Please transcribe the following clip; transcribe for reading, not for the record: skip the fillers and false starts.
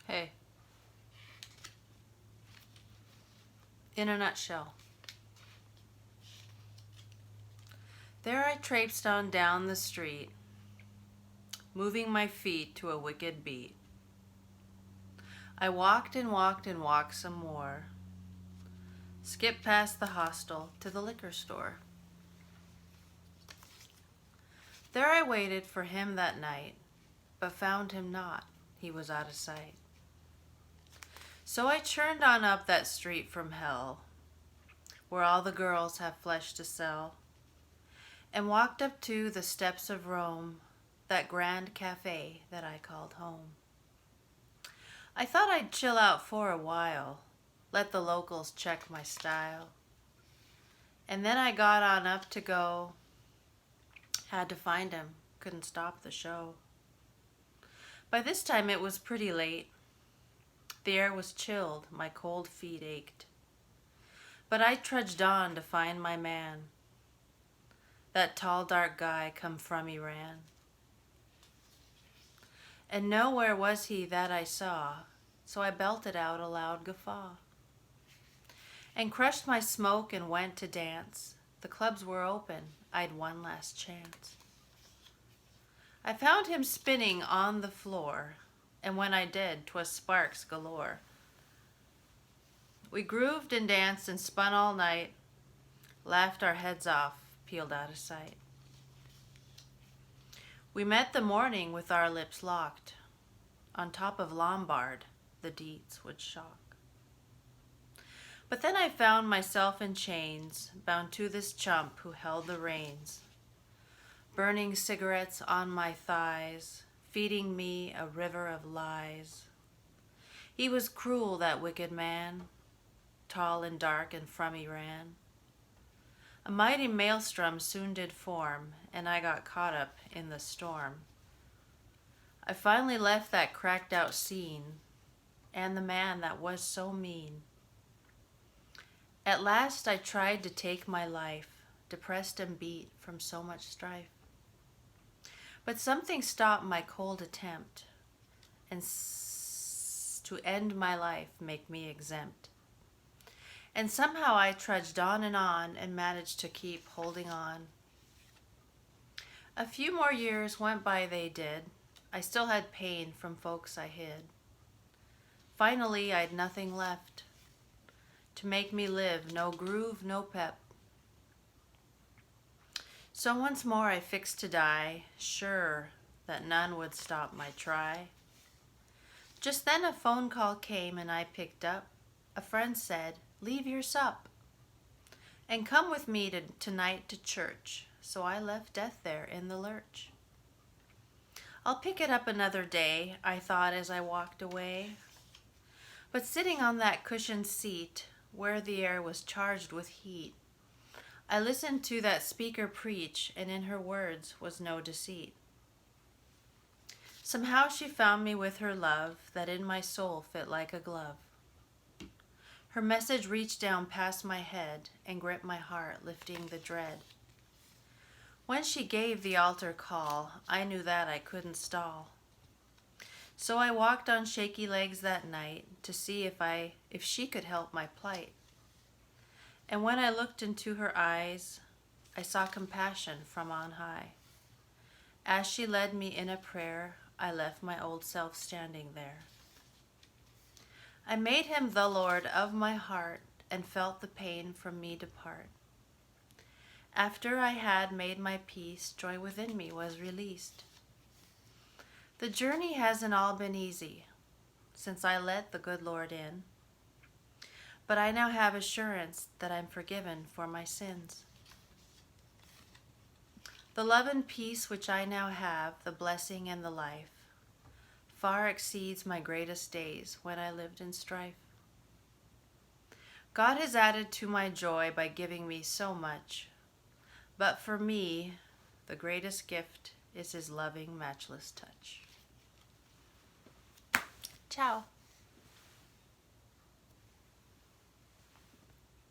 Hey, in a nutshell. There I traipsed on down the street, moving my feet to a wicked beat. I walked and walked and walked some more, skipped past the hostel to the liquor store. There I waited for him that night, but found him not, he was out of sight. So I churned on up that street from hell, where all the girls have flesh to sell, and walked up to the steps of Rome, that grand cafe that I called home. I thought I'd chill out for a while, let the locals check my style. And then I got on up to go, had to find him, couldn't stop the show. By this time it was pretty late. The air was chilled, my cold feet ached. But I trudged on to find my man, that tall dark guy come from Iran. And nowhere was he that I saw, so I belted out a loud guffaw. And crushed my smoke and went to dance. The clubs were open, I'd one last chance. I found him spinning on the floor, and when I did, 'twas sparks galore. We grooved and danced and spun all night, laughed our heads off, peeled out of sight. We met the morning with our lips locked. On top of Lombard, the deeds would shock. But then I found myself in chains, bound to this chump who held the reins, burning cigarettes on my thighs, feeding me a river of lies. He was cruel, that wicked man, tall and dark and from Iran. A mighty maelstrom soon did form, and I got caught up in the storm. I finally left that cracked out scene, and the man that was so mean. At last I tried to take my life, depressed and beat from so much strife. But something stopped my cold attempt, and to end my life, make me exempt. And somehow I trudged on and managed to keep holding on. A few more years went by, they did. I still had pain from folks I hid. Finally, I'd nothing left to make me live, no groove, no pep. So once more I fixed to die, sure that none would stop my try. Just then a phone call came and I picked up. A friend said, "Leave your sup and come with me tonight to church." So I left death there in the lurch. I'll pick it up another day, I thought as I walked away. But sitting on that cushioned seat, where the air was charged with heat, I listened to that speaker preach, and in her words was no deceit. Somehow she found me with her love, that in my soul fit like a glove. Her message reached down past my head and gripped my heart, lifting the dread. When she gave the altar call, I knew that I couldn't stall. So I walked on shaky legs that night to see if she could help my plight. And when I looked into her eyes, I saw compassion from on high. As she led me in a prayer, I left my old self standing there. I made him the Lord of my heart and felt the pain from me depart. After I had made my peace, joy within me was released. The journey hasn't all been easy since I let the good Lord in, but I now have assurance that I'm forgiven for my sins. The love and peace which I now have, the blessing and the life, far exceeds my greatest days when I lived in strife. God has added to my joy by giving me so much, but for me, the greatest gift is his loving, matchless touch. Ciao.